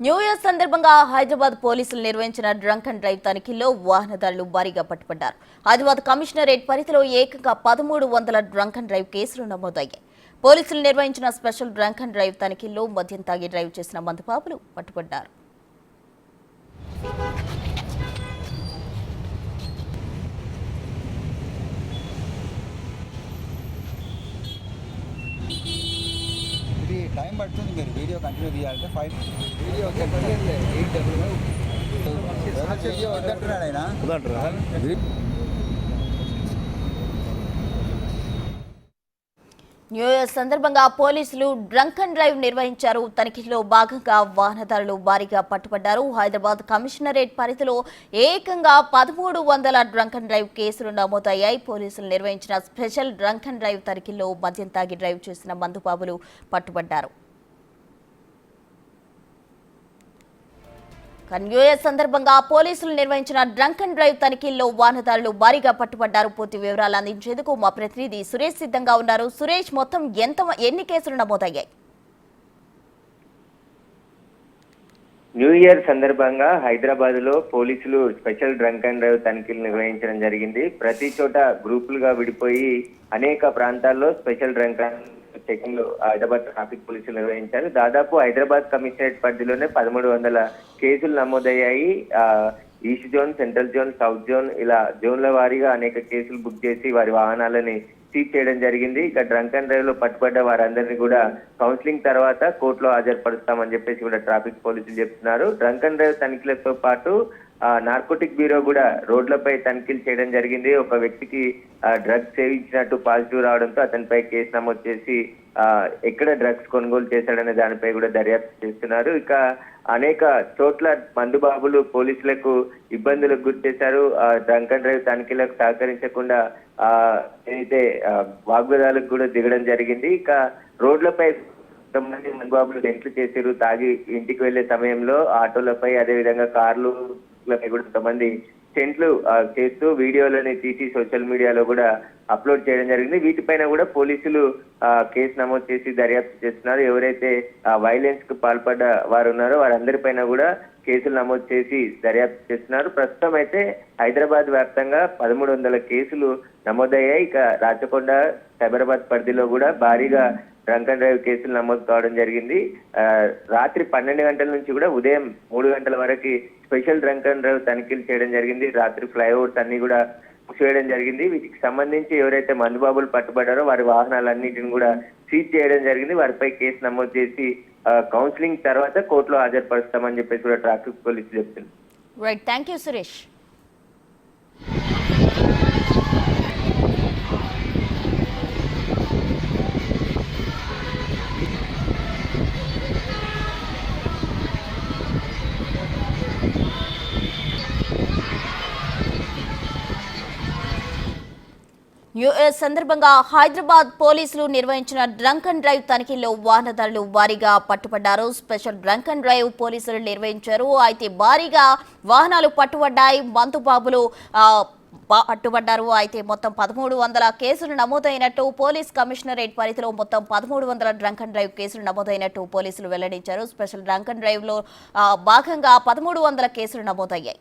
New year సందర్భంగా హైదరాబాద్ పోలీసులు నిర్వహించిన డ్రంక్ అండ్ డ్రైవ్ తనిఖీల్లో వాహనదారులు భారీగా పట్టుబడ్డారు. హైదరాబాద్ కమిషనరేట్ పరిధిలో ఏకంగా 1300 డ్రంక్ అండ్ డ్రైవ్ కేసులు నమోదయ్యాయి. పోలీసులు నిర్వహించిన స్పెషల్ డ్రంక్ అండ్ డ్రైవ్ తనిఖీల్లో మద్యం తాగి డ్రైవ్ చేసిన మందుబాబులు పట్టుబడ్డారు. టైం పడుతుంది. మీరు వీడియో కంటిన్యూ చేయాలంటే 5 వీడియో వద్దంటున్నాడు ఆయన. న్యూ ఇయర్ సందర్భంగా పోలీసులు డ్రంక్ అండ్ డ్రైవ్ నిర్వహించారు. తనిఖీలో భాగంగా వాహనదారులు భారీగా పట్టుబడ్డారు. హైదరాబాద్ కమిషనరేట్ పరిధిలో ఏకంగా 1300 డ్రంక్ అండ్ డ్రైవ్ కేసులు నమోదయ్యాయి. పోలీసులు నిర్వహించిన స్పెషల్ డ్రంక్ అండ్ డ్రైవ్ తనిఖీల్లో మద్యం తాగి డ్రైవ్ చేసిన మందుబాబులు పట్టుబడ్డారు. న్యూ ఇయర్ సందర్భంగా పోలీసులు నిర్వహించిన డ్రంక్ అండ్ డ్రైవ్ తనిఖీల్లో వాహనదారులు భారీగా పట్టుబడ్డారు. పూర్తి వివరాలు అందించేందుకు మా ప్రతినిధి సురేష్ సిద్ధంగా ఉన్నారు. సురేష్, మొత్తం ఎన్ని కేసులు నమోదయ్యాయి? న్యూ ఇయర్ సందర్భంగా హైదరాబాద్ లో పోలీసులు స్పెషల్ డ్రంక్ అండ్ డ్రైవ్ తనిఖీలు నిర్వహించడం జరిగింది. ప్రతి చోట గ్రూపులుగా విడిపోయి అనేక ప్రాంతాల్లో special drunk checking Hyderabad traffic పోలీసులు నిర్వహించారు. దాదాపు హైదరాబాద్ కమిషనరేట్ పరిధిలోనే 1300 కేసులు నమోదయ్యాయి. East zone, central zone, south zone ఇలా జోన్ల వారీగా అనేక కేసులు బుక్ చేసి వారి వాహనాలని సీజ్ చేయడం జరిగింది. ఇక డ్రంక్ అండ్ డ్రైవ్ లో పట్టుబడ్డ వారందరినీ కూడా కౌన్సిలింగ్ తర్వాత కోర్టులో హాజరుపరుస్తామని చెప్పేసి కూడా ట్రాఫిక్ పోలీసులు చెప్తున్నారు. డ్రంక్ అండ్ డ్రైవ్ తనిఖీలతో పాటు నార్కోటిక్ బ్యూరో కూడా రోడ్లపై తనిఖీలు చేయడం జరిగింది. ఒక వ్యక్తికి డ్రగ్స్ సేవించినట్టు పాజిటివ్ రావడంతో అతనిపై కేసు నమోదు చేసి ఎక్కడ డ్రగ్స్ కొనుగోలు చేశాడనే దానిపై కూడా దర్యాప్తు చేస్తున్నారు. ఇక అనేక చోట్ల మందుబాబులు పోలీసులకు ఇబ్బందులకు గురి చేశారు. డ్రంక్ అండ్ డ్రైవ్ తనిఖీలకు సహకరించకుండా ఏదైతే వాగ్వాదాలకు కూడా దిగడం జరిగింది. ఇక రోడ్లపై కొంతమంది మందుబాబులు డెంట్లు చేశారు. తాగి ఇంటికి వెళ్లే సమయంలో ఆటోలపై అదేవిధంగా కార్లు కూడా కొంతమంది టెంట్లు చేస్తూ వీడియోలని తీసి సోషల్ మీడియాలో కూడా అప్లోడ్ చేయడం జరిగింది. వీటిపైన కూడా పోలీసులు కేసు నమోదు చేసి దర్యాప్తు చేస్తున్నారు. ఎవరైతే వైలెన్స్ కు పాల్పడ్డ వారు ఉన్నారో వారందరిపైన కూడా కేసులు నమోదు చేసి దర్యాప్తు చేస్తున్నారు. ప్రస్తుతం అయితే హైదరాబాద్ వ్యాప్తంగా 1300 కేసులు నమోదయ్యాయి. ఇక రాచకొండ, సైబరాబాద్ పరిధిలో కూడా భారీగా డ్రంక్ అండ్ డ్రైవ్ కేసులు నమోదు కావడం జరిగింది. రాత్రి 12 గంటల నుంచి కూడా ఉదయం 3 గంటల వరకు స్పెషల్ డ్రంక్ అండ్ డ్రైవ్ తనిఖీలు చేయడం జరిగింది. రాత్రి ఫ్లైఓవర్స్ అన్ని కూడా మూసివేయడం జరిగింది. వీటికి సంబంధించి ఎవరైతే మందుబాబులు పట్టుబడ్డారో వారి వాహనాలన్నింటిని కూడా సీజ్ చేయడం జరిగింది. వారిపై కేసు నమోదు చేసి కౌన్సిలింగ్ తర్వాత కోర్టులో హాజరుపరుస్తామని చెప్పేసి కూడా ట్రాఫిక్ పోలీసులు చెప్తున్నారు. Right, thank you Suresh. New year సందర్భంగా హైదరాబాద్ పోలీసులు నిర్వహించిన డ్రంక్ అండ్ డ్రైవ్ తనిఖీల్లో వాహనదారులు భారీగా పట్టుబడ్డారు. స్పెషల్ డ్రంక్ అండ్ డ్రైవ్ పోలీసులు నిర్వహించారు. అయితే భారీగా వాహనాలు పట్టుబడ్డాయి, మందుబాబులు పట్టుబడ్డారు. అయితే మొత్తం 1300 కేసులు నమోదైనట్టు పోలీస్ కమిషనరేట్ పరిధిలో మొత్తం 1300 డ్రంక్ అండ్ డ్రైవ్ కేసులు నమోదైనట్టు పోలీసులు వెల్లడించారు. స్పెషల్ డ్రంక్ అండ్ డ్రైవ్ లో భాగంగా 1300 కేసులు నమోదయ్యాయి.